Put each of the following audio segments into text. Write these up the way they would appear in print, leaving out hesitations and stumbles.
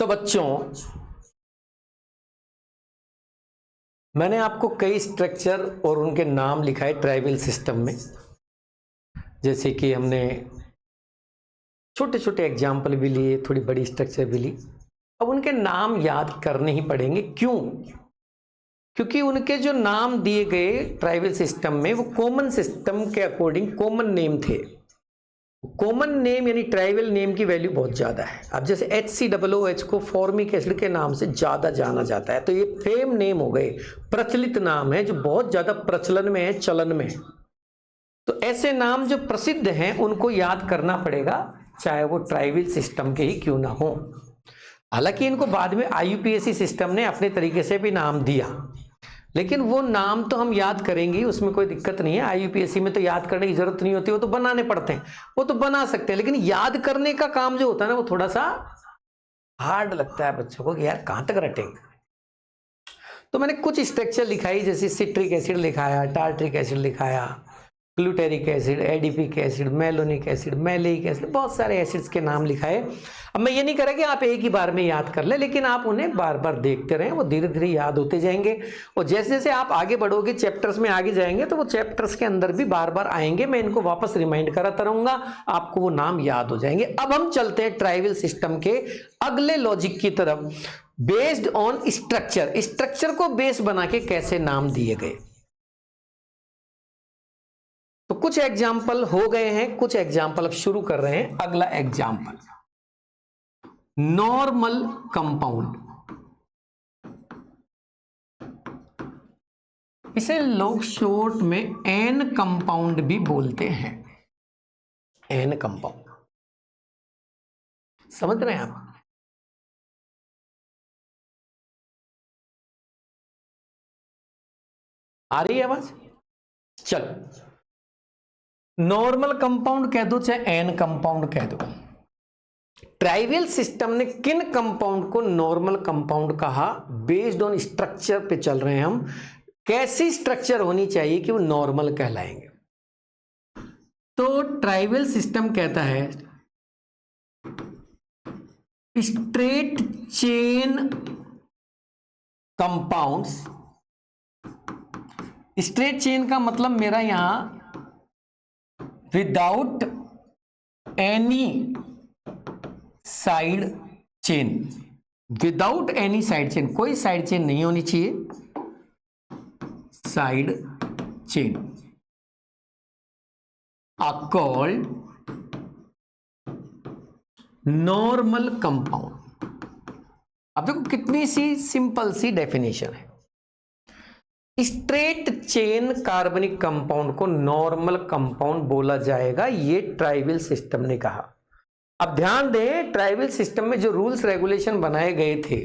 तो बच्चों, मैंने आपको कई स्ट्रक्चर और उनके नाम लिखाए ट्राइबल सिस्टम में, जैसे कि हमने छोटे छोटे एग्जाम्पल भी लिए, थोड़ी बड़ी स्ट्रक्चर भी ली। अब उनके नाम याद करने ही पड़ेंगे। क्यों? क्योंकि उनके जो नाम दिए गए ट्राइबल सिस्टम में वो कॉमन सिस्टम के अकॉर्डिंग कॉमन नेम थे। कॉमन नेम यानी ट्राइबल नेम की वैल्यू बहुत ज्यादा है। अब जैसे HCOOH को फॉर्मिक एसिड के नाम से ज्यादा जाना जाता है, तो ये फेम नेम हो गए, प्रचलित नाम है जो बहुत ज्यादा प्रचलन में है, चलन में है। तो ऐसे नाम जो प्रसिद्ध हैं उनको याद करना पड़ेगा, चाहे वो ट्राइबल सिस्टम के ही क्यों ना हो। हालांकि इनको बाद में IUPAC सिस्टम ने अपने तरीके से भी नाम दिया, लेकिन वो नाम तो हम याद करेंगे, उसमें कोई दिक्कत नहीं है। IUPAC में तो याद करने की जरूरत नहीं होती, वो तो बनाने पड़ते हैं, वो तो बना सकते हैं। लेकिन याद करने का काम जो होता है ना, वो थोड़ा सा हार्ड लगता है बच्चों को कि यार कहां तक रटेंगे। तो मैंने कुछ स्ट्रक्चर लिखाई, जैसे सिट्रिक एसिड लिखाया, टार्ट्रिक एसिड लिखाया, glutaric acid, adipic acid, malonic acid, maleic acid, बहुत सारे एसिड्स के नाम लिखाए। अब मैं ये नहीं कह रहा कि आप एक ही बार में याद कर ले, लेकिन आप उन्हें बार बार देखते रहें, वो धीरे धीरे याद होते जाएंगे। और जैसे जैसे आप आगे बढ़ोगे, चैप्टर्स में आगे जाएंगे, तो वो चैप्टर्स के अंदर भी बार बार आएंगे, मैं इनको वापस रिमाइंड कराता रहूंगा, आपको वो नाम याद हो जाएंगे। अब हम चलते हैं ट्राइबल सिस्टम के अगले लॉजिक की तरफ, बेस्ड ऑन स्ट्रक्चर। स्ट्रक्चर को बेस बना के कैसे नाम दिए गए। तो कुछ एग्जाम्पल हो गए हैं, कुछ एग्जाम्पल अब शुरू कर रहे हैं। अगला एग्जाम्पल, नॉर्मल कंपाउंड। इसे लोग शॉर्ट में एन कंपाउंड भी बोलते हैं। एन कंपाउंड, समझ रहे हैं आप? आ रही है आवाज? चलो, नॉर्मल कंपाउंड कह दो चाहे एन कंपाउंड कह दो, ट्राइबल सिस्टम ने किन कंपाउंड को नॉर्मल कंपाउंड कहा? बेस्ड ऑन स्ट्रक्चर पे चल रहे हैं हम, कैसी स्ट्रक्चर होनी चाहिए कि वो नॉर्मल कहलाएंगे। तो ट्राइबल सिस्टम कहता है straight chain compounds. Straight chain का मतलब मेरा यहां without any side chain, without any side chain, कोई साइड चेन नहीं होनी चाहिए, side chain are called normal compound. अब देखो कितनी सी सिंपल सी डेफिनेशन है। स्ट्रेट चेन कार्बनिक कंपाउंड को नॉर्मल कंपाउंड बोला जाएगा, ये ट्राइबल सिस्टम ने कहा। अब ध्यान दें, ट्राइबल सिस्टम में जो रूल्स रेगुलेशन बनाए गए थे,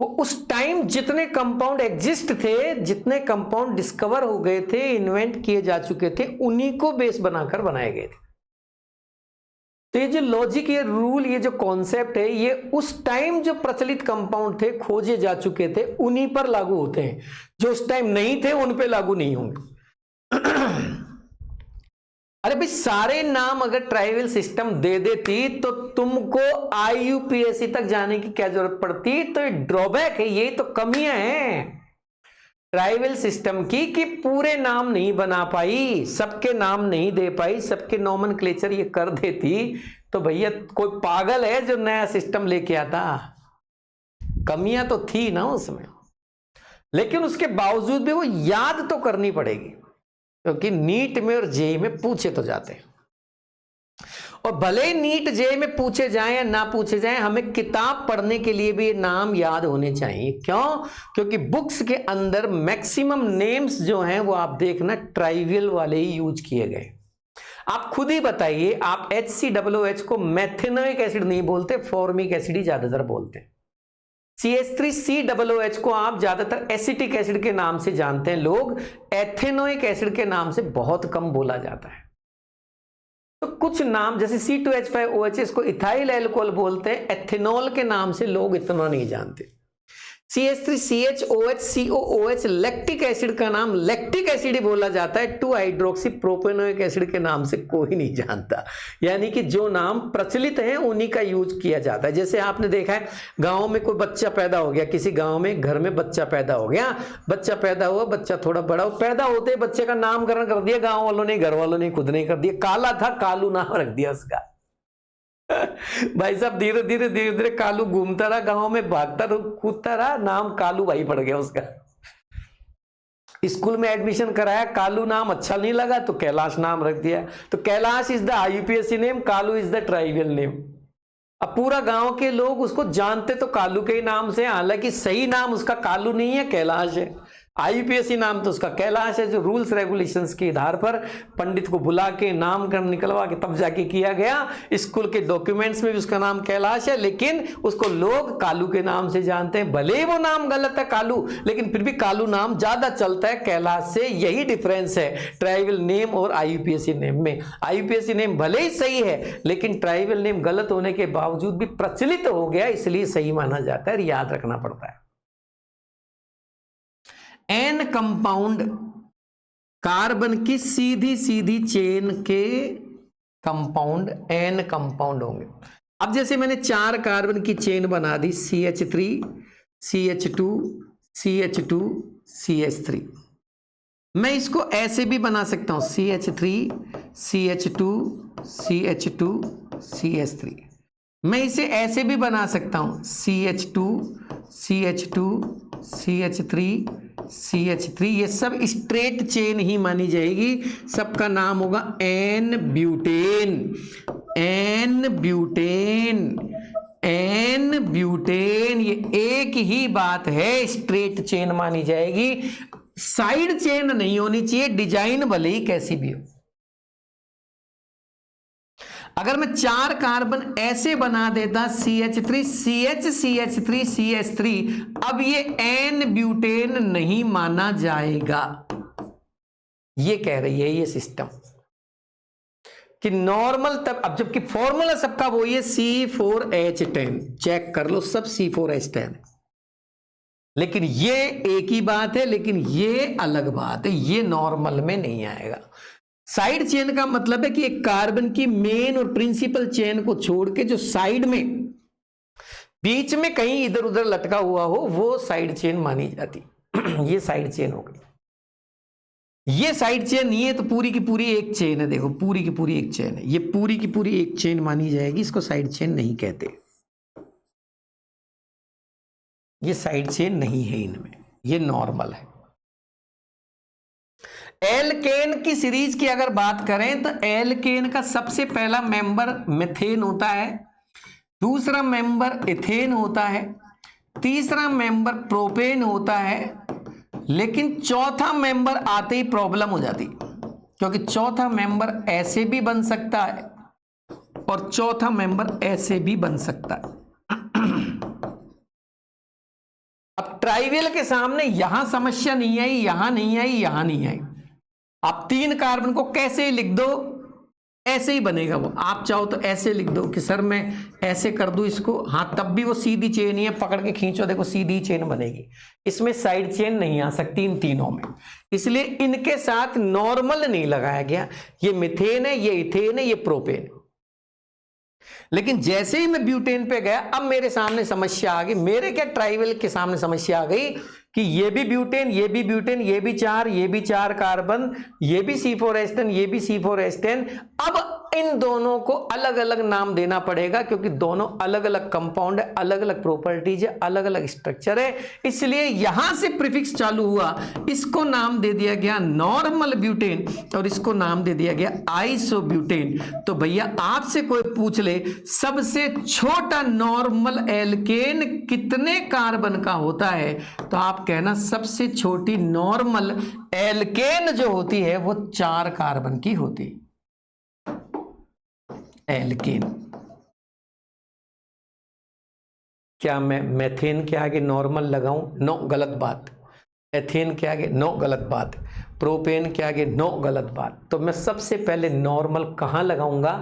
वो उस टाइम जितने कंपाउंड एग्जिस्ट थे, जितने कंपाउंड डिस्कवर हो गए थे, इन्वेंट किए जा चुके थे, उन्हीं को बेस बनाकर बनाए गए थे। तो ये जो लॉजिक, ये रूल, ये जो कॉन्सेप्ट है, ये उस टाइम जो प्रचलित कंपाउंड थे, खोजे जा चुके थे, उन्हीं पर लागू होते हैं। जो उस टाइम नहीं थे उन पे लागू नहीं होंगे। अरे भाई, सारे नाम अगर ट्राइबल सिस्टम दे देती तो तुमको IUPAC तक जाने की क्या जरूरत पड़ती? तो ये ड्रॉबैक है, ये तो कमियां हैं ट्राइबल सिस्टम की, कि पूरे नाम नहीं बना पाई, सबके नाम नहीं दे पाई, सबके नॉमेनक्लेचर ये कर देती तो भैया कोई पागल है जो नया सिस्टम लेके आता। कमियां तो थी ना उसमें, लेकिन उसके बावजूद भी वो याद तो करनी पड़ेगी, क्योंकि नीट में और जेईई में पूछे तो जाते हैं। और भले ही नीट जेईई में पूछे जाएं या ना पूछे जाएं, हमें किताब पढ़ने के लिए भी ये नाम याद होने चाहिए। क्यों? क्योंकि बुक्स के अंदर मैक्सिमम नेम्स जो हैं वो आप देखना ट्राइवियल वाले ही यूज किए गए। आप खुद ही बताइए, आप HCOOH को मेथेनोइक एसिड नहीं बोलते, फॉर्मिक एसिड ही ज्यादातर बोलते हैं। CH3COOH को आप ज्यादातर एसिटिक एसिड के नाम से जानते हैं लोग, एथेनोइक एसिड के नाम से बहुत कम बोला जाता है। तो कुछ नाम जैसे C2H5OH, इसको इथाइल एल्कोहल बोलते हैं, एथेनॉल के नाम से लोग इतना नहीं जानते। CH3 CHOH COOH lactic acid का नाम लैक्टिक एसिड ही बोला जाता है, 2 हाइड्रोक्सी प्रोपेनोइक एसिड के नाम से कोई नहीं जानता। यानी कि जो नाम प्रचलित है उन्हीं का यूज किया जाता है। जैसे आपने देखा है गांव में कोई बच्चा पैदा हो गया, किसी गांव में घर में बच्चा पैदा हो गया, बच्चा पैदा हुआ, बच्चा थोड़ा बड़ा हो, पैदा होते बच्चे का नामकरण कर दिया गांव वालों ने, घर वालों ने खुद नहीं कर दिया। काला था, कालू नाम रख दिया उसका। भाई साहब धीरे धीरे धीरे धीरे कालू घूमता रहा गांव में, भागता रहा, कूदता रहा, नाम कालू भाई पड़ गया उसका। स्कूल में एडमिशन कराया, कालू नाम अच्छा नहीं लगा तो कैलाश नाम रख दिया। तो Kailash is the IUPAC name, Kalu is the tribal name. अब पूरा गांव के लोग उसको जानते तो कालू के ही नाम से, हालांकि सही नाम उसका कालू नहीं है, कैलाश है। IUPAC नाम तो उसका कैलाश है, जो रूल्स रेगुलेशंस के आधार पर पंडित को बुला के नामकरण निकलवा के तब जाके किया गया। स्कूल के डॉक्यूमेंट्स में भी उसका नाम कैलाश है, लेकिन उसको लोग कालू के नाम से जानते हैं। भले ही वो नाम गलत है कालू, लेकिन फिर भी कालू नाम ज्यादा चलता है कैलाश से। यही डिफरेंस है ट्राइबल नेम और IUPAC नेम में। IUPAC नेम भले ही सही है, लेकिन ट्राइबल नेम गलत होने के बावजूद भी प्रचलित हो गया, इसलिए सही माना जाता है, याद रखना पड़ता है। N कंपाउंड कार्बन की सीधी सीधी चेन के कंपाउंड N कंपाउंड होंगे। अब जैसे मैंने 4 कार्बन की चेन बना दी, CH3 CH2 CH2 CH3। मैं इसको ऐसे भी बना सकता हूं, CH3 CH2 CH2 CH3। मैं इसे ऐसे भी बना सकता हूं, CH2 CH2 CH3 CH3। ये सब स्ट्रेट चेन ही मानी जाएगी, सबका नाम होगा N butane. N butane, N butane, ये एक ही बात है, स्ट्रेट चेन मानी जाएगी। साइड चेन नहीं होनी चाहिए, डिजाइन भले ही कैसी भी हो। अगर मैं 4 कार्बन ऐसे बना देता, CH3 CH CH3 CH3, अब ये N ब्यूटेन नहीं माना जाएगा। ये कह रही है ये सिस्टम कि नॉर्मल तब, अब जबकि फॉर्मूला सबका वो ये C4H10, चेक कर लो सब C4H10, लेकिन ये एक ही बात है, लेकिन ये अलग बात है, ये नॉर्मल में नहीं आएगा। साइड चेन का मतलब है कि एक कार्बन की मेन और प्रिंसिपल चेन को छोड़ के जो साइड में बीच में कहीं इधर उधर लटका हुआ हो, वो साइड चेन मानी जाती। ये साइड चेन हो गई। ये साइड चेन नहीं है तो पूरी की पूरी एक चेन है, देखो पूरी की पूरी एक चेन है, ये पूरी की पूरी एक चेन मानी जाएगी, इसको साइड चेन नहीं कहते। ये साइड चेन नहीं है इनमें, ये नॉर्मल है। एल्केन की सीरीज की अगर बात करें तो एल्केन का सबसे पहला मेंबर मीथेन होता है, दूसरा मेंबर इथेन होता है, तीसरा मेंबर प्रोपेन होता है, लेकिन चौथा मेंबर आते ही प्रॉब्लम हो जाती, क्योंकि चौथा मेंबर ऐसे भी बन सकता है और चौथा मेंबर ऐसे भी बन सकता है। अब ट्राइवेल के सामने यहां समस्या नहीं आई, यहां नहीं आई, यहां नहीं आई। आप 3 कार्बन को कैसे लिख दो, ऐसे ही बनेगा वो। आप चाहो तो ऐसे लिख दो कि सर मैं ऐसे कर दूं इसको, हाँ तब भी वो सीधी चेन ही है, पकड़ के खींचो देखो सीधी चेन बनेगी। इसमें साइड चेन नहीं आ सकती इन तीनों में, इसलिए इनके साथ नॉर्मल नहीं लगाया गया। ये मीथेन है, ये इथेन है, ये प्रोपेन है। लेकिन जैसे ही मैं ब्यूटेन पे गया, अब मेरे सामने समस्या आ गई। मेरे क्या ट्राइवेल के सामने समस्या आ गई कि ये भी ब्यूटेन, ये भी ब्यूटेन, ये भी 4, ये भी 4 कार्बन, ये भी C4H10, ये भी C4H10। अब इन दोनों को अलग अलग नाम देना पड़ेगा, क्योंकि दोनों अलग अलग कंपाउंड है, अलग अलग प्रॉपर्टीज है, अलग अलग स्ट्रक्चर है, इसलिए यहां से प्रीफिक्स चालू हुआ। इसको नाम दे दिया गया नॉर्मल ब्यूटेन और इसको नाम दे दिया गया आइसोब्यूटेन। तो भैया आपसे कोई पूछ ले सबसे छोटा नॉर्मल एल्केन कितने कार्बन का होता है, तो आप कहना सबसे छोटी नॉर्मल एल्केन जो होती है वो 4 कार्बन की होती है, एल्केन। क्या मैं मेथेन के आगे नॉर्मल लगाऊं? नो, गलत बात। एथेन के आगे नो, गलत बात। प्रोपेन के आगे नो, गलत बात। तो मैं सबसे पहले नॉर्मल कहां लगाऊंगा?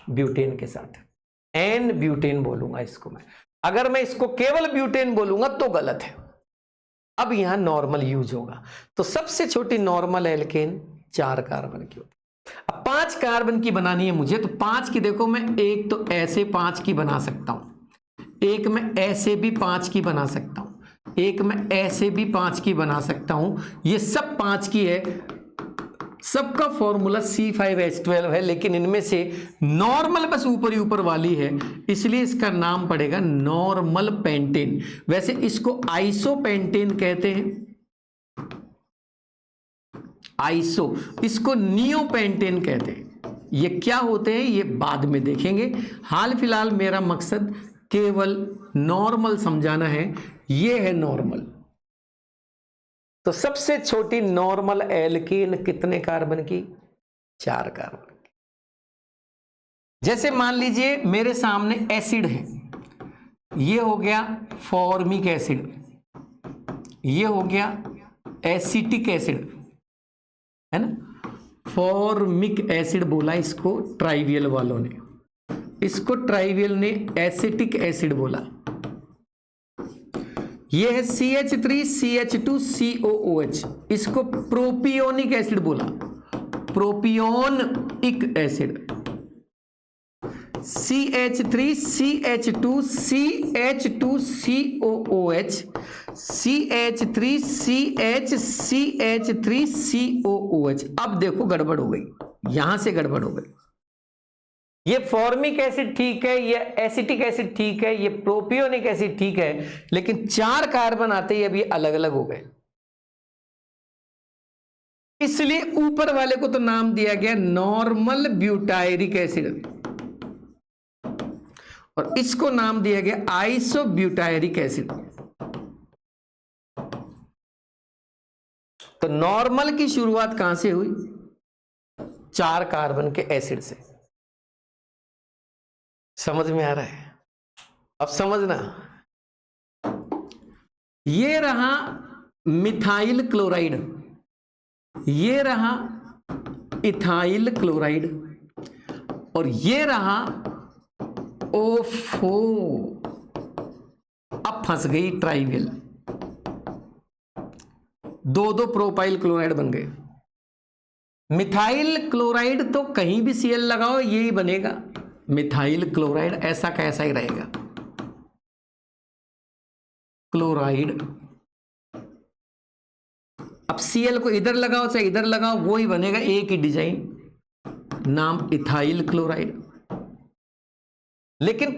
ब्यूटेन के साथ, एन ब्यूटेन बोलूंगा इसको मैं। अगर मैं इसको केवल ब्यूटेन बोलूंगा तो गलत है, अब यहां नॉर्मल यूज होगा। तो सबसे छोटी नॉर्मल एल्केन 4 कार्बन की होती है। अब 5 कार्बन की बनानी है मुझे, तो 5 की देखो, मैं एक तो ऐसे 5 की बना सकता हूं, एक मैं ऐसे भी 5 की बना सकता हूं, एक मैं ऐसे भी 5 की बना सकता हूं। ये सब 5 की है, सबका फॉर्मूला C5H12 है, लेकिन इनमें से नॉर्मल बस ऊपर ही ऊपर वाली है, इसलिए इसका नाम पड़ेगा नॉर्मल पेंटेन। वैसे इसको आइसोपेंटेन कहते हैं, आइसो, इसको नियोपेंटेन कहते हैं। ये क्या होते हैं ये बाद में देखेंगे, हाल फिलहाल मेरा मकसद केवल नॉर्मल समझाना है। ये है नॉर्मल। तो सबसे छोटी नॉर्मल एल्केन कितने कार्बन की? 4 कार्बन की। जैसे मान लीजिए मेरे सामने एसिड है, ये हो गया फॉर्मिक एसिड, ये हो गया एसिटिक एसिड, है ना। फॉर्मिक एसिड बोला इसको ट्राइवियल वालों ने, इसको ट्राइवियल ने एसिटिक एसिड बोला। ये है CH3CH2COOH, इसको प्रोपियोनिक एसिड बोला, प्रोपियोनिक एसिड। CH3CH2CH2COOH, CH3CHCH3COOH। अब देखो गड़बड़ हो गई, यहां से गड़बड़ हो गई। ये फॉर्मिक एसिड ठीक है, ये एसिटिक एसिड ठीक है, ये प्रोपियोनिक एसिड ठीक है, लेकिन 4 कार्बन आते ही अभी अलग अलग हो गए। इसलिए ऊपर वाले को तो नाम दिया गया नॉर्मल ब्यूटायरिक एसिड, और इसको नाम दिया गया आइसोब्यूटायरिक एसिड। तो नॉर्मल की शुरुआत कहां से हुई? 4 कार्बन के एसिड से। समझ में आ रहा है? अब समझना, ये रहा मिथाइल क्लोराइड, ये रहा इथाइल क्लोराइड, और ये रहा ओफो। अब फंस गई ट्राइवियल, 2-2 प्रोपाइल क्लोराइड बन गए। मिथाइल क्लोराइड तो कहीं भी Cl लगाओ यही बनेगा, मिथाइल क्लोराइड ऐसा कैसा ही रहेगा, क्लोराइड। अब Cl को इधर लगाओ चाहे इधर लगाओ वो ही बनेगा, एक ही डिजाइन, नाम इथाइल क्लोराइड। लेकिन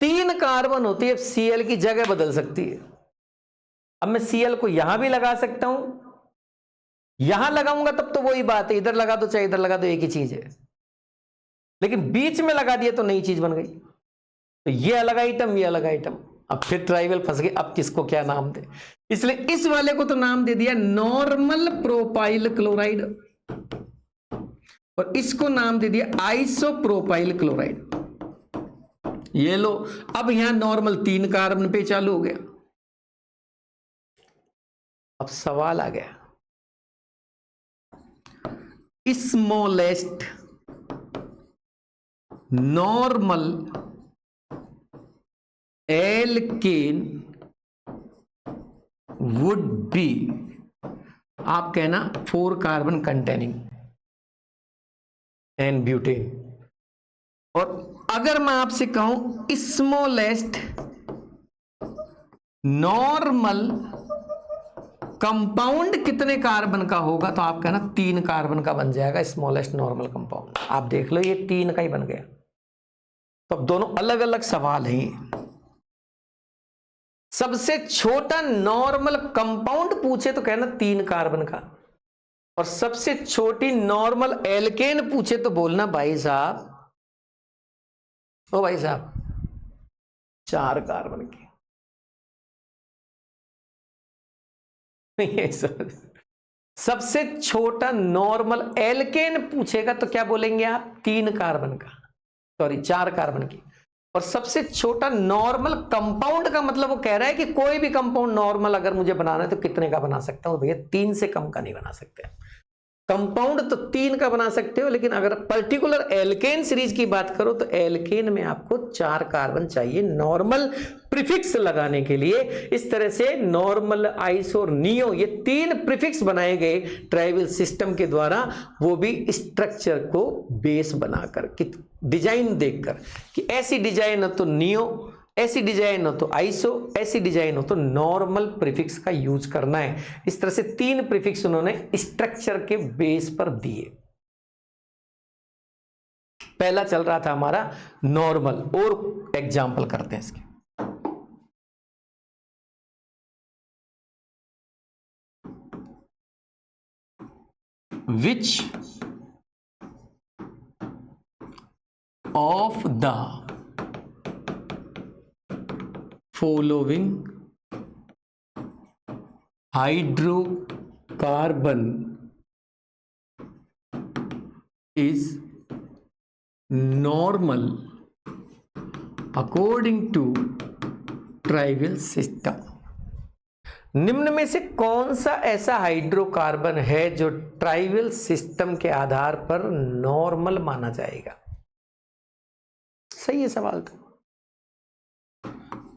3 कार्बन होती है, Cl की जगह बदल सकती है। अब मैं Cl को यहां भी लगा सकता हूं, यहां लगाऊंगा तब तो वही बात है, इधर लगा दो चाहे इधर लगा दो एक ही चीज है, लेकिन बीच में लगा दिया तो नई चीज बन गई। तो ये अलग आइटम, ये अलग आइटम। अब फिर ट्राइवल फंस गए, अब किसको क्या नाम दे? इसलिए इस वाले को तो नाम दे दिया नॉर्मल प्रोपाइल क्लोराइड, और इसको नाम दे दिया आइसोप्रोपाइल क्लोराइड। ये लो, अब यहां नॉर्मल 3 कार्बन पे चालू हो गया। अब सवाल आ गया, smallest normal alkane would be, आप कहना 4 कार्बन कंटेनिंग एन ब्यूटेन। और अगर मैं आपसे कहूं स्मॉलेस्ट नॉर्मल कंपाउंड कितने कार्बन का होगा, तो आप कहना 3 कार्बन का बन जाएगा स्मॉलेस्ट नॉर्मल कंपाउंड। आप देख लो ये 3 का ही बन गया। तो अब दोनों अलग अलग सवाल हैं। सबसे छोटा नॉर्मल कंपाउंड पूछे तो कहना 3 कार्बन का, और सबसे छोटी नॉर्मल एल्केन पूछे तो बोलना भाई साहब, ओ भाई साहब 4 कार्बन की। सबसे छोटा नॉर्मल एल्केन पूछेगा तो क्या बोलेंगे आप? 3 कार्बन का, सॉरी 4 कार्बन की। और सबसे छोटा नॉर्मल कंपाउंड का मतलब वो कह रहा है कि कोई भी कंपाउंड नॉर्मल अगर मुझे बनाना है तो कितने का बना सकता हूं? भैया 3 से कम का नहीं बना सकते। कंपाउंड तो 3 का बना सकते हो, लेकिन अगर पर्टिकुलर एल्केन सीरीज की बात करो तो एल्केन में आपको 4 कार्बन चाहिए नॉर्मल प्रीफिक्स लगाने के लिए। इस तरह से नॉर्मल, आइसो और नियो, ये 3 प्रीफिक्स बनाए गए ट्राइवल सिस्टम के द्वारा, वो भी स्ट्रक्चर को बेस बनाकर, कि डिजाइन देखकर कि ऐसी डिजाइन हो तो नियो, ऐसी डिजाइन हो तो आइसो, ऐसी डिजाइन हो तो नॉर्मल प्रीफिक्स का यूज करना है। इस तरह से 3 प्रीफिक्स उन्होंने स्ट्रक्चर के बेस पर दिए। पहला चल रहा था हमारा नॉर्मल, और एग्जाम्पल करते हैं इसके। Which of the following hydrocarbon is normal according to trivial system. निम्न में से कौन सा ऐसा हाइड्रोकार्बन है जो ट्राइवल सिस्टम के आधार पर नॉर्मल माना जाएगा? सही है सवाल तो।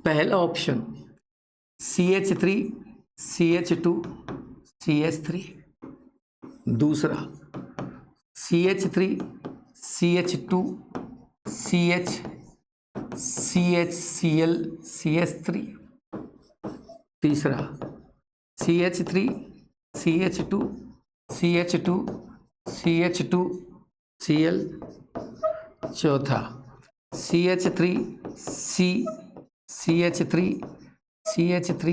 पहला ऑप्शन CH3 CH2 CH3, दूसरा CH3 CH2 CH CHCl CH3, तीसरा CH3 CH2 CH2 CH2 Cl, चौथा CH3 CH3 CH3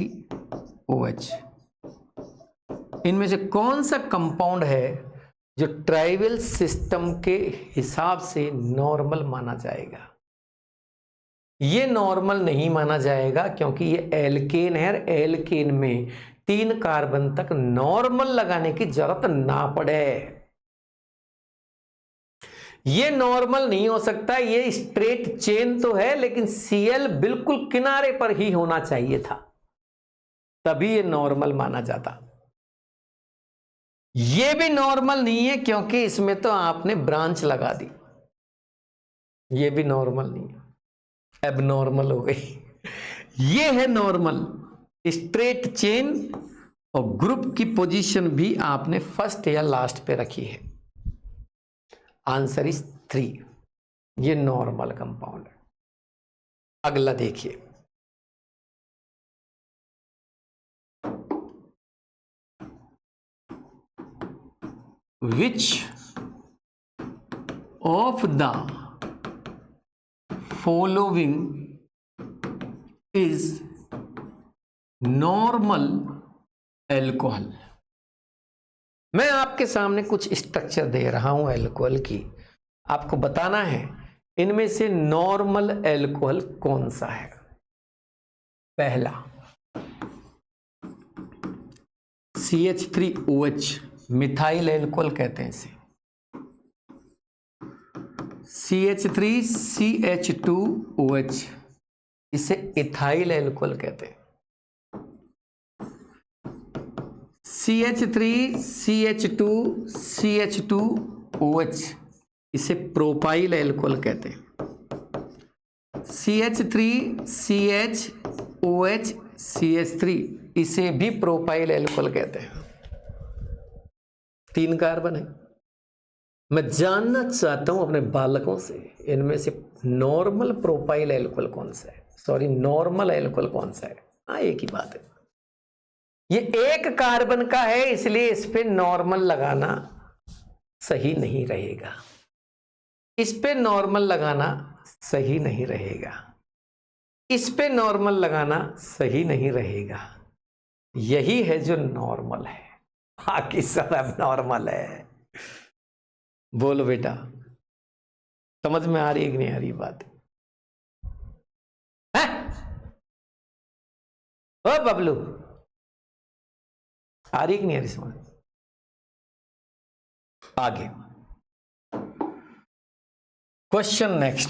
OH। इनमें से कौन सा कंपाउंड है जो ट्राइवल सिस्टम के हिसाब से नॉर्मल माना जाएगा? ये नॉर्मल नहीं माना जाएगा क्योंकि ये एल्केन है, एल्केन में 3 कार्बन तक नॉर्मल लगाने की जरूरत ना पड़े। ये नॉर्मल नहीं हो सकता, ये स्ट्रेट चेन तो है लेकिन Cl बिल्कुल किनारे पर ही होना चाहिए था, तभी ये नॉर्मल माना जाता। ये भी नॉर्मल नहीं है क्योंकि इसमें तो आपने ब्रांच लगा दी, ये भी नॉर्मल नहीं है, एबनॉर्मल हो गई। ये है नॉर्मल, स्ट्रेट चेन, और ग्रुप की पोजीशन भी आपने फर्स्ट या लास्ट पे रखी है। आंसर इज 3, ये नॉर्मल कंपाउंड है। अगला देखिए, विच of the following is normal alcohol. मैं आपके सामने कुछ स्ट्रक्चर दे रहा हूं एल्कोहल की, आपको बताना है इनमें से नॉर्मल एल्कोहल कौन सा है। पहला CH3OH, मिथाइल एल्कोहल कहते हैं इसे। CH3CH2OH, इसे इथाइल एल्कोहल कहते हैं। CH3CH2CH2OH, इसे प्रोपाइल एल्कोहल कहते हैं। CH3CHOH CH3, इसे भी प्रोपाइल एल्कोहल कहते हैं। 3 कार्बन है। मैं जानना चाहता हूं अपने बालकों से, इनमें से नॉर्मल प्रोपाइल एल्कोहल कौन सा है, सॉरी नॉर्मल एल्कोहल कौन सा है? हाँ, एक ही बात है, ये 1 कार्बन का है, इसलिए इस पे नॉर्मल लगाना सही नहीं रहेगा, इस पे नॉर्मल लगाना सही नहीं रहेगा, इस पे नॉर्मल लगाना सही नहीं रहेगा। यही है जो नॉर्मल है, बाकी सब एबनॉर्मल है। बोलो बेटा, समझ में आ रही है कि नहीं आ रही बात है? ओ बबलू, आ रही कि नहीं आ रही समझ? आगे question next.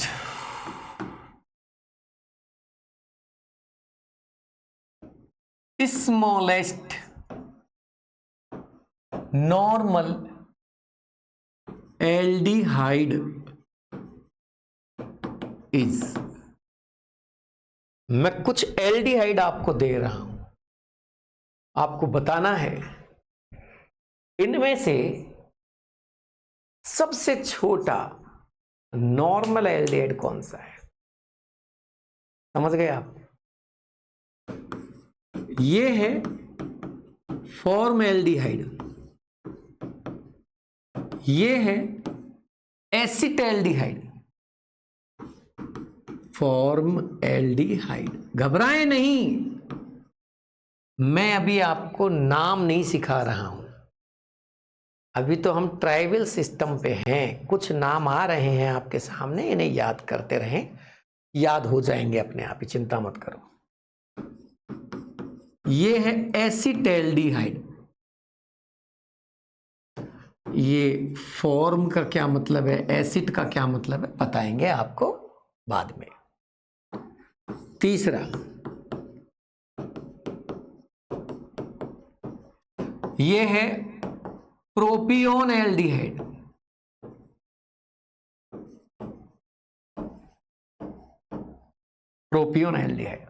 Smallest normal aldehyde is, मैं कुछ एल्डिहाइड आपको दे रहा हूं, आपको बताना है इनमें से सबसे छोटा नॉर्मल एल्डिहाइड कौन सा है। समझ गए आप? ये है फॉर्मएल्डिहाइड, ये है एसिटैल्डिहाइड, फॉर्मएल्डिहाइड। घबराएं नहीं, मैं अभी आपको नाम नहीं सिखा रहा हूं, अभी तो हम ट्राइबल सिस्टम पे हैं। कुछ नाम आ रहे हैं आपके सामने, इन्हें याद करते रहें, याद हो जाएंगे अपने आप ही, चिंता मत करो। ये है एसिटैल्डिहाइड, ये फॉर्म का क्या मतलब है, एसिड का क्या मतलब है, बताएंगे आपको बाद में। तीसरा, ये है प्रोपियोन एल्डिहाइड, प्रोपियोन एल्डिहाइड।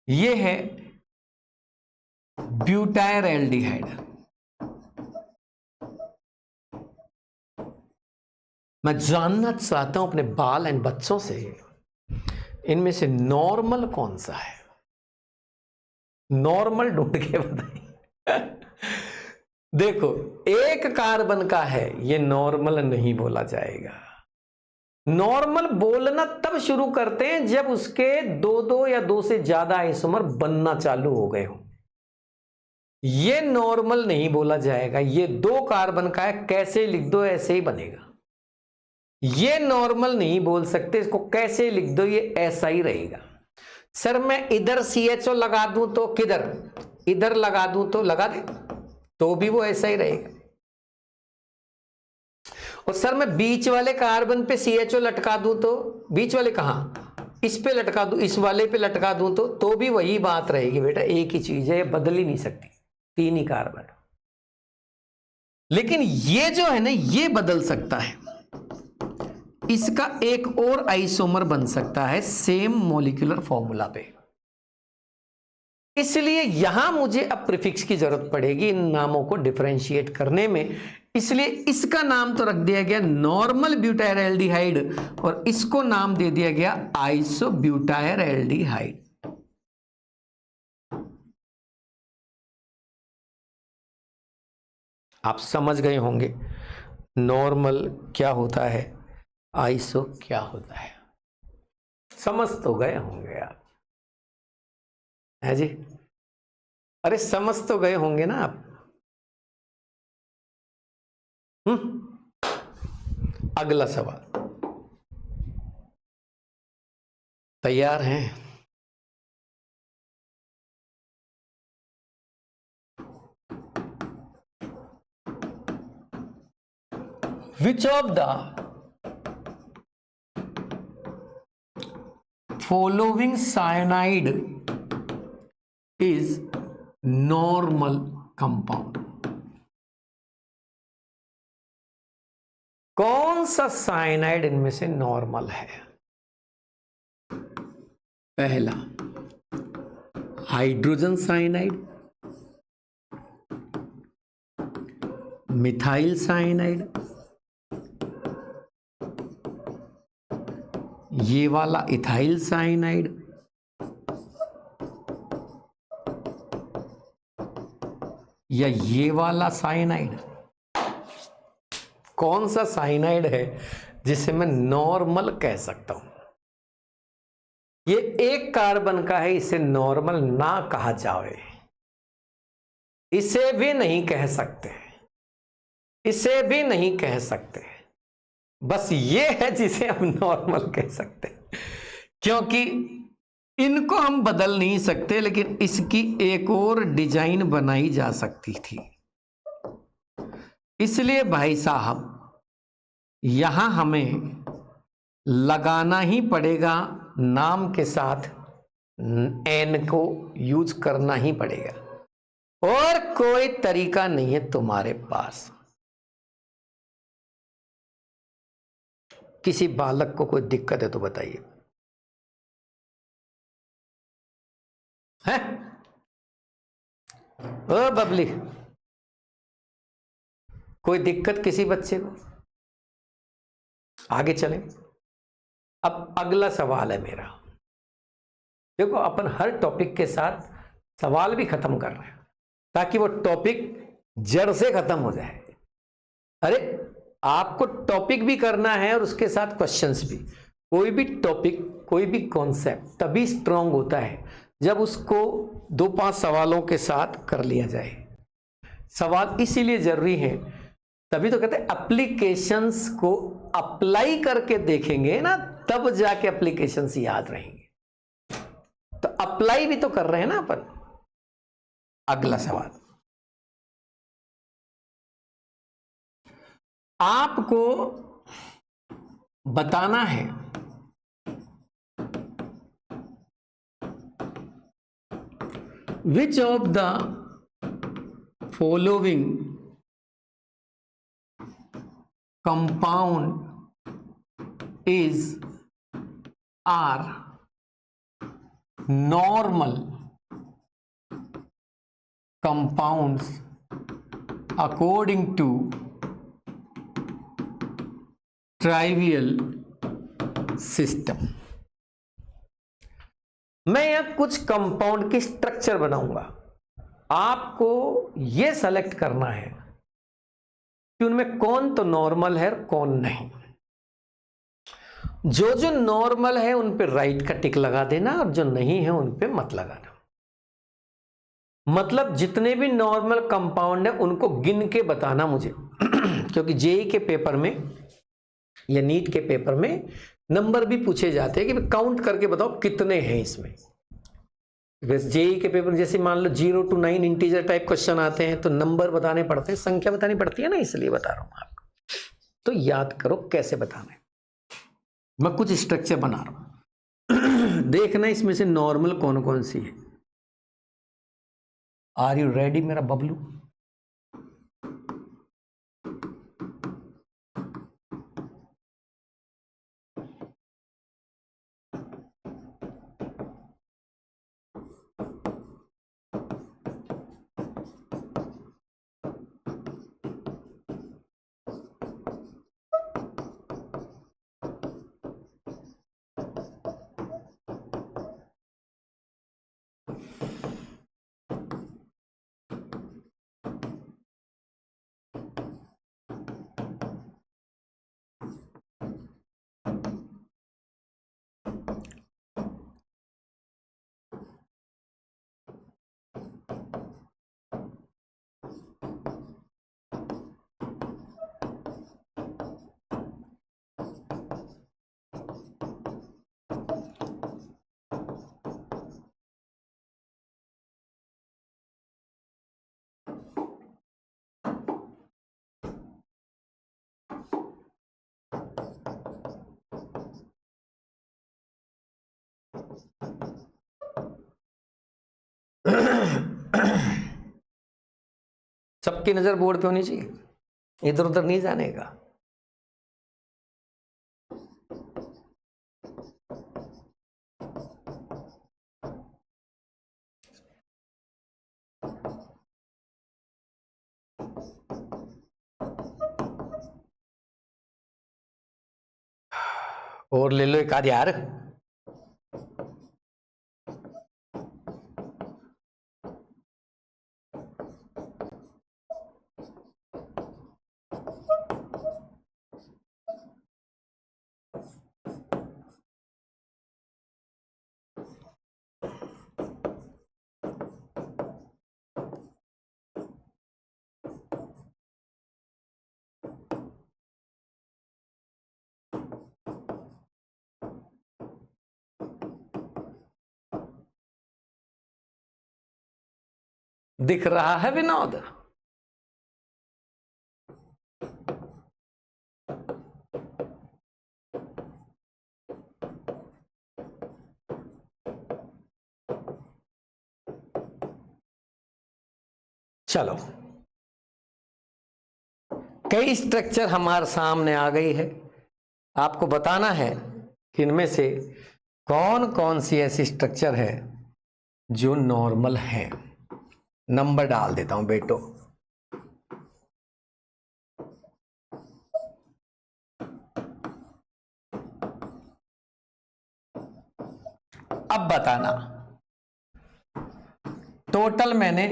ये है ब्यूटाइल एल्डिहाइड। मैं जानना चाहता हूं अपने बाल एंड बच्चों से, इनमें से नॉर्मल कौन सा है। नॉर्मल ढूंढ के बताइए। देखो, एक कार्बन का है, ये नॉर्मल नहीं बोला जाएगा। नॉर्मल बोलना तब शुरू करते हैं जब उसके दो या दो से ज्यादा आइसोमर बनना चालू हो गए हो। ये नॉर्मल नहीं बोला जाएगा। ये 2 कार्बन का है, कैसे लिख दो ऐसे ही बनेगा। ये नॉर्मल नहीं बोल सकते, इसको कैसे लिख दो ये ऐसा ही रहेगा। सर मैं इधर CHO लगा दूं तो किधर, इधर लगा दूं तो लगा दे, तो भी वो ऐसा ही रहेगा। और सर मैं बीच वाले कार्बन पे CHO लटका दूं तो, बीच वाले कहां, इस पे लटका दूं, इस वाले पे लटका दूं तो भी वही बात रहेगी बेटा, एक ही चीज है, बदल ही नहीं सकती, 3 ही कार्बन। लेकिन ये जो है ना, ये बदल सकता है, इसका एक और आइसोमर बन सकता है सेम मॉलिक्यूलर फॉर्मूला पे। इसलिए यहां मुझे अब प्रीफिक्स की जरूरत पड़ेगी इन नामों को डिफरेंशिएट करने में। इसलिए इसका नाम तो रख दिया गया नॉर्मल ब्यूटाइल एल्डिहाइड, और इसको नाम दे दिया गया आइसोब्यूटाइल एल्डिहाइड। आप समझ गए होंगे नॉर्मल क्या होता है, आइसो क्या होता है, समझ तो गए होंगे आप, है जी? अरे समझ तो गए होंगे ना आप। अगला सवाल, तैयार हैं? Which of the following cyanide is normal compound? कौन सा साइनाइड इनमें से नॉर्मल है? पहला हाइड्रोजन साइनाइड, मिथाइल साइनाइड, ये वाला इथाइल साइनाइड, या ये वाला साइनाइड। कौन सा साइनाइड है जिसे मैं नॉर्मल कह सकता हूं? ये एक कार्बन का है, इसे नॉर्मल ना कहा जाए, इसे भी नहीं कह सकते, इसे भी नहीं कह सकते, बस ये है जिसे हम नॉर्मल कह सकते हैं, क्योंकि इनको हम बदल नहीं सकते, लेकिन इसकी एक और डिजाइन बनाई जा सकती थी। इसलिए भाई साहब यहां हमें लगाना ही पड़ेगा नाम के साथ एन को यूज करना ही पड़ेगा और कोई तरीका नहीं है तुम्हारे पास। किसी बालक को कोई दिक्कत है तो बताइए, है? ओ बबली, कोई दिक्कत किसी बच्चे को? आगे चलें। अब अगला सवाल है मेरा। देखो, अपन हर टॉपिक के साथ सवाल भी खत्म कर रहे हैं ताकि वो टॉपिक जड़ से खत्म हो जाए। अरे, आपको टॉपिक भी करना है और उसके साथ क्वेश्चंस भी। कोई भी टॉपिक, कोई भी कॉन्सेप्ट तभी स्ट्रांग होता है जब उसको 2-5 सवालों के साथ कर लिया जाए। सवाल इसीलिए जरूरी है, तभी तो कहते हैं एप्लीकेशंस को अप्लाई करके देखेंगे ना, तब जाके एप्लीकेशंस याद रहेंगे। तो अप्लाई भी तो कर रहे हैं ना अपन। अगला सवाल, आपको बताना है which of the following compound is are normal compounds according to trivial system। मैं यहां कुछ कंपाउंड की स्ट्रक्चर बनाऊंगा, आपको यह सेलेक्ट करना है कि उनमें कौन तो नॉर्मल है और कौन नहीं। जो जो नॉर्मल है उन पे राइट का टिक लगा देना और जो नहीं है उन पे मत लगाना। मतलब जितने भी नॉर्मल कंपाउंड है उनको गिन के बताना मुझे क्योंकि जेई के पेपर में या नीट के पेपर में नंबर भी पूछे जाते हैं कि काउंट करके बताओ कितने हैं इसमें। वैसे जेई के पेपर जैसे मान लो 0 to 9 इंटीजर टाइप क्वेश्चन आते हैं तो नंबर बताने पड़ते हैं, संख्या बतानी पड़ती है ना, इसलिए बता रहा हूं आपको। तो याद करो कैसे बताना है। मैं कुछ स्ट्रक्चर बना रहा हूं देखना इसमें से नॉर्मल कौन कौन सी है। आर यू रेडी मेरा बबलू? सबकी नजर बोर्ड पे होनी चाहिए, इधर उधर नहीं जाने का। और ले लो एक आध यार। दिख रहा है विनोद? चलो, कई स्ट्रक्चर हमारे सामने आ गई है। आपको बताना है कि इनमें से कौन कौन सी ऐसी स्ट्रक्चर है जो नॉर्मल है। नंबर डाल देता हूं बेटो। अब बताना, टोटल मैंने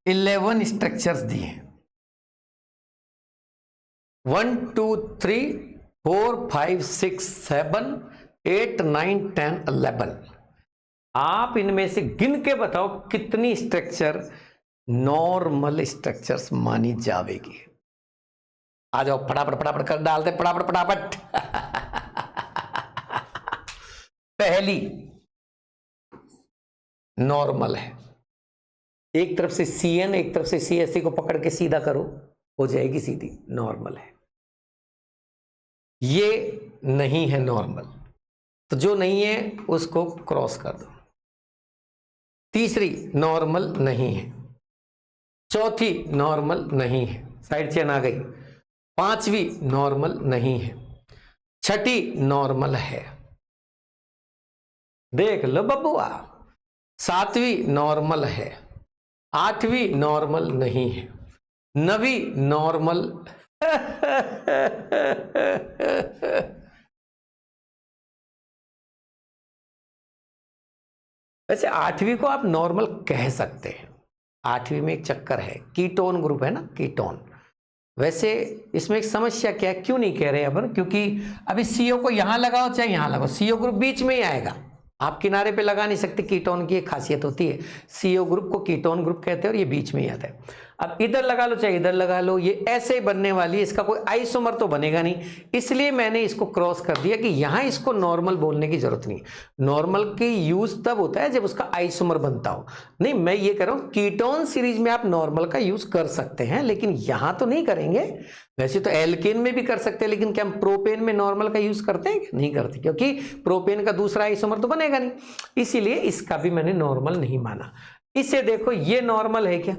11 स्ट्रक्चर्स दिए हैं। 1 2 3 4 5 6 7 8 9 10 11। आप इनमें से गिन के बताओ कितनी स्ट्रक्चर नॉर्मल स्ट्रक्चर्स मानी जाएगी। आ जाओ, फटाफट फटाफट कर डालते, फटाफट फटाफट। पहली नॉर्मल है, एक तरफ से CN एक तरफ से CSC को पकड़ के सीधा करो, हो जाएगी सीधी, नॉर्मल है। ये नहीं है नॉर्मल, तो जो नहीं है उसको क्रॉस कर दो। तीसरी नॉर्मल नहीं है, चौथी नॉर्मल नहीं है, साइड चेन आ गई। पांचवी नॉर्मल नहीं है, छठी नॉर्मल है, देख लो बबुआ। सातवीं नॉर्मल है, आठवीं नॉर्मल नहीं है, नवीं नॉर्मल वैसे आठवीं को आप नॉर्मल कह सकते हैं। आठवीं में एक चक्कर है, कीटोन ग्रुप है ना, कीटोन। वैसे इसमें एक समस्या क्या है, क्यों नहीं कह रहे अपन, क्योंकि अभी CO को यहां लगाओ चाहे यहां लगाओ, CO ग्रुप बीच में ही आएगा। आप किनारे पे लगा नहीं सकते, कीटोन की एक खासियत होती है, CO ग्रुप को कीटोन ग्रुप कहते हैं और ये बीच में ही आता है। अब इधर लगा लो चाहे इधर लगा लो, ये ऐसे ही बनने वाली है, इसका कोई आइसोमर तो बनेगा नहीं, इसलिए मैंने इसको क्रॉस कर दिया कि यहां इसको नॉर्मल बोलने की जरूरत नहीं है। नॉर्मल की यूज तब होता है जब उसका आइसोमर बनता हो। नहीं, मैं ये कह रहा हूं कीटोन सीरीज में आप नॉर्मल का यूज कर सकते हैं, लेकिन यहां तो नहीं करेंगे। वैसे तो एल्केन में भी कर सकते हैं, लेकिन क्या हम प्रोपेन में नॉर्मल का यूज करते हैं? नहीं करते, क्योंकि प्रोपेन का दूसरा आइसोमर तो बनेगा नहीं, इसीलिए इसका भी मैंने नॉर्मल नहीं माना। इसे देखो, ये नॉर्मल है क्या?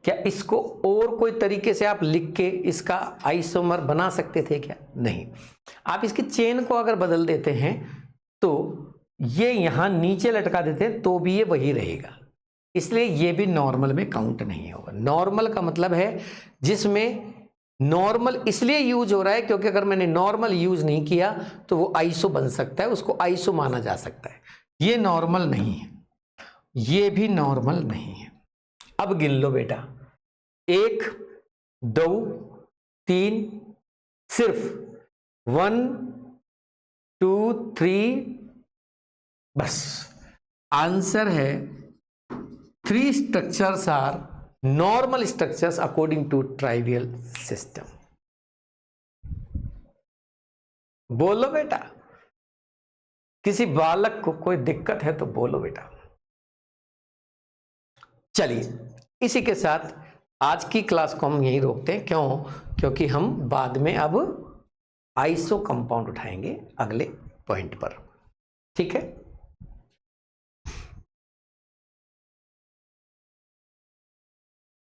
क्या इसको और कोई तरीके से आप लिख के इसका आइसोमर बना सकते थे क्या? नहीं। आप इसकी चेन को अगर बदल देते हैं तो ये यहां नीचे लटका देते हैं तो भी ये वही रहेगा, इसलिए ये भी नॉर्मल में काउंट नहीं होगा। नॉर्मल का मतलब है जिसमें नॉर्मल इसलिए यूज हो रहा है क्योंकि अगर मैंने नॉर्मल यूज नहीं किया तो वो आइसो बन सकता है, उसको आइसो माना जा सकता है। ये नॉर्मल नहीं है, ये भी नॉर्मल नहीं है। अब गिन लो बेटा, 1 2 3, सिर्फ 1 2 3, बस। आंसर है 3 structures are normal structures according to trivial system. बोलो बेटा, किसी बालक को कोई दिक्कत है तो बोलो बेटा। चलिए, इसी के साथ आज की क्लास को हम यहीं रोकते हैं। क्यों? क्योंकि हम बाद में अब आइसो कंपाउंड उठाएंगे अगले पॉइंट पर। ठीक है।